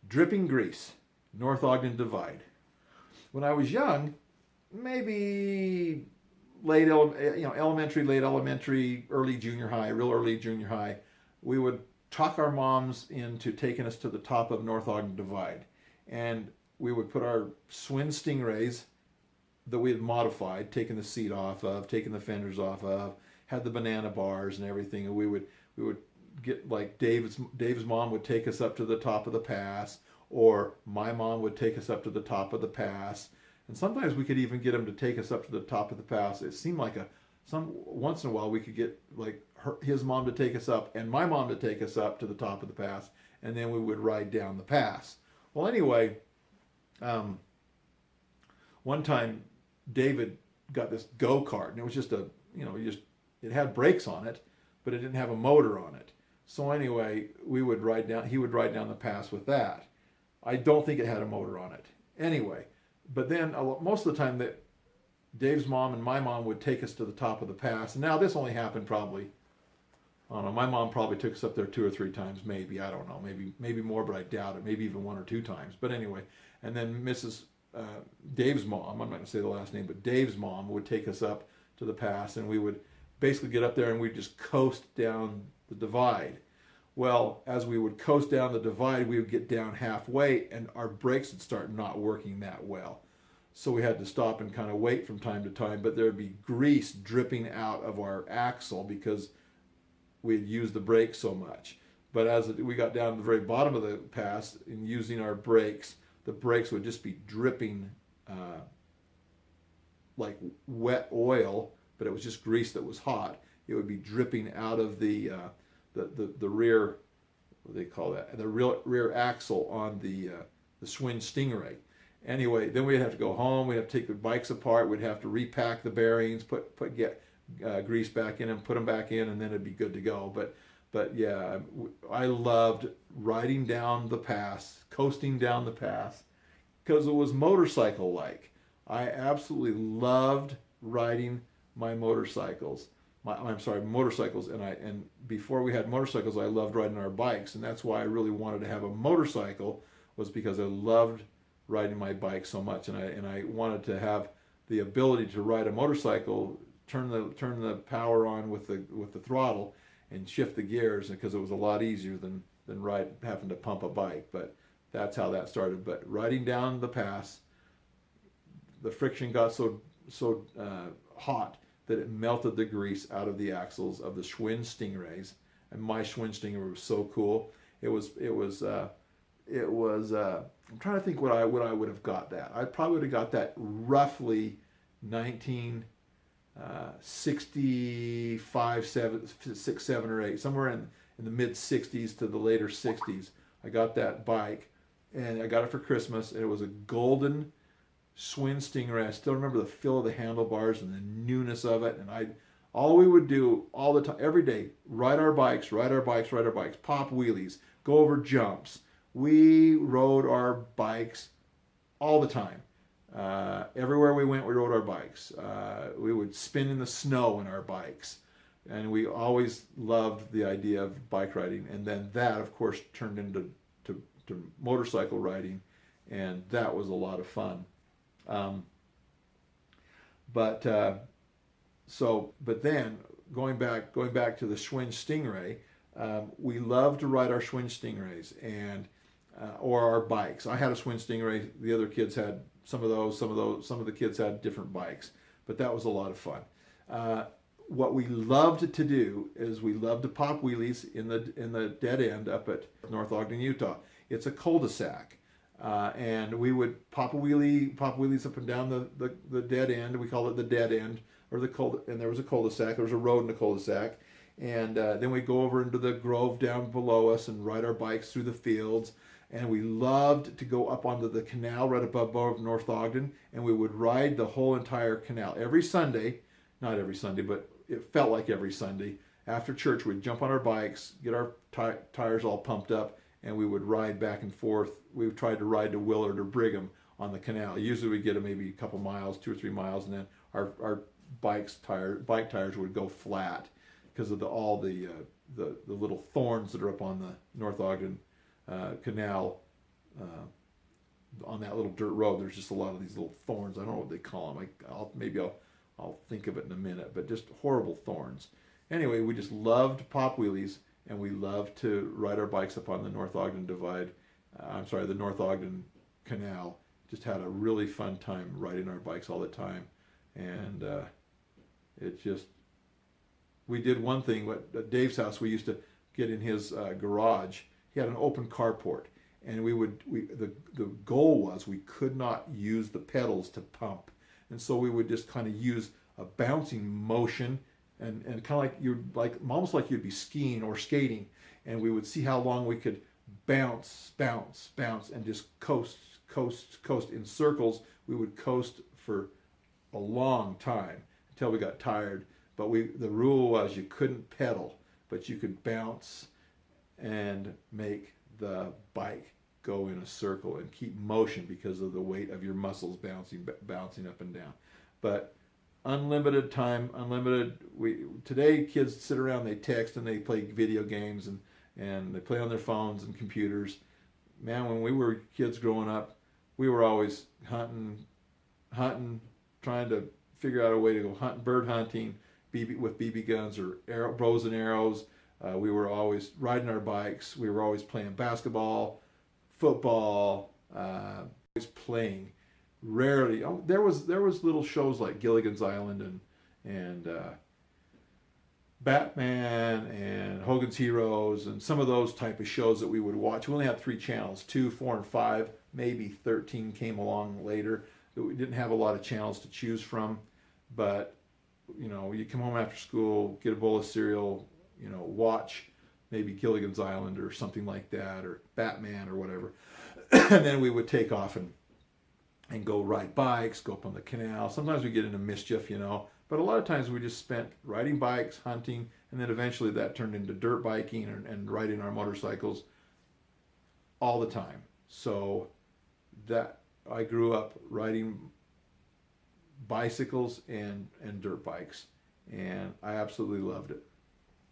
dripping grease, North Ogden Divide. When I was young, maybe elementary, late elementary, early junior high, real early junior high, we would talk our moms into taking us to the top of North Ogden Divide, and we would put our Swin Stingrays that we had modified, taken the seat off of, taken the fenders off of, had the banana bars and everything, and we would get like Dave's mom would take us up to the top of the pass, or my mom would take us up to the top of the pass, and sometimes we could even get him to take us up to the top of the pass. It seemed like some once in a while we could get like his mom to take us up and my mom to take us up to the top of the pass, and then we would ride down the pass. Well, anyway, one time David got this go-kart, and it was just it had brakes on it, but it didn't have a motor on it. So anyway, he would ride down the pass with that. I don't think it had a motor on it. Anyway, but then most of the time that Dave's mom and my mom would take us to the top of the pass. And now this only happened probably, I don't know, my mom probably took us up there 2 or 3 times, maybe, I don't know, maybe more, but I doubt it, maybe even 1 or 2 times. But anyway, and then Dave's mom, I'm not going to say the last name, but Dave's mom would take us up to the pass, and we would basically get up there and we'd just coast down the divide. Well, as we would coast down the divide, we would get down halfway and our brakes would start not working that well. So we had to stop and kind of wait from time to time, but there'd be grease dripping out of our axle because we had used the brakes so much. But as we got down to the very bottom of the pass and using our brakes, the brakes would just be dripping like wet oil, but it was just grease that was hot. It would be dripping out of the rear, what do they call that? The rear axle on the Swin Stingray. Anyway, then we'd have to go home. We'd have to take the bikes apart. We'd have to repack the bearings, get grease back in and put them back in, and then it'd be good to go. But yeah, I loved riding down the pass, coasting down the pass, because it was motorcycle-like. I absolutely loved riding my motorcycles. Motorcycles, and before we had motorcycles, I loved riding our bikes, and that's why I really wanted to have a motorcycle, was because I loved riding my bike so much, and I wanted to have the ability to ride a motorcycle, turn the power on with the throttle, and shift the gears, because it was a lot easier than having to pump a bike. But that's how that started. But riding down the pass, the friction got so hot that it melted the grease out of the axles of the Schwinn Stingrays, and my Schwinn Stingray was so cool. It was. I'm trying to think what I would have got that. I probably would have got that roughly 1965, 6, 7, or 8, somewhere in the mid 60s to the later 60s. I got that bike, and I got it for Christmas, and it was a golden Swin Stingray. I still remember the feel of the handlebars and the newness of it. And all we would do all the time, every day, ride our bikes, pop wheelies, go over jumps. We rode our bikes all the time. Everywhere we went, we rode our bikes. We would spin in the snow in our bikes. And we always loved the idea of bike riding. And then that, of course, turned into motorcycle riding. And that was a lot of fun. But then going back to the Schwinn Stingray, we loved to ride our Schwinn Stingrays and or our bikes. I had a Schwinn Stingray. The other kids had some of those. Some of the kids had different bikes, but that was a lot of fun. What we loved to do is we loved to pop wheelies in the dead end up at North Ogden, Utah. It's a cul-de-sac. And we would pop wheelies up and down the dead end. We call it the dead end, and there was a cul-de-sac. There was a road in the cul-de-sac, and then we'd go over into the grove down below us and ride our bikes through the fields. And we loved to go up onto the canal right above North Ogden, and we would ride the whole entire canal every Sunday. Not every Sunday, but it felt like every Sunday. After church, we'd jump on our bikes, get our tires all pumped up, and we would ride back and forth. We tried to ride to Willard or Brigham on the canal. Usually we'd get maybe a couple miles, 2 or 3 miles, and then our bike tires would go flat because of all the little thorns that are up on the North Ogden Canal on that little dirt road. There's just a lot of these little thorns. I don't know what they call them. I'll think of it in a minute, but just horrible thorns. Anyway, we just loved Pop Wheelies, and we loved to ride our bikes up on the North Ogden Divide. The North Ogden Canal. Just had a really fun time riding our bikes all the time, and we did one thing. At Dave's house, we used to get in his garage. He had an open carport, and the goal was we could not use the pedals to pump, and so we would just kind of use a bouncing motion, and kind of almost like you'd be skiing or skating, and we would see how long we could bounce, and just coast in circles. We would coast for a long time until we got tired. But the rule was you couldn't pedal, but you could bounce and make the bike go in a circle and keep motion because of the weight of your muscles bouncing up and down. But unlimited time, today kids sit around, they text and they play video games and they play on their phones and computers. Man, when we were kids growing up, we were always hunting, trying to figure out a way to go bird hunting, with BB guns or bows and arrows. We were always riding our bikes. We were always playing basketball, football, always playing. Rarely, there was little shows like Gilligan's Island and Batman and Hogan's Heroes and some of those type of shows that we would watch. We only had 3 channels, 2, 4, and 5. Maybe 13 came along later. We didn't have a lot of channels to choose from, but you come home after school, get a bowl of cereal, watch maybe Gilligan's Island or something like that, or Batman or whatever, and then we would take off and go ride bikes, go up on the canal. Sometimes we get into mischief, but a lot of times we just spent riding bikes, hunting, and then eventually that turned into dirt biking and riding our motorcycles all the time. So that I grew up riding bicycles and dirt bikes, and I absolutely loved it.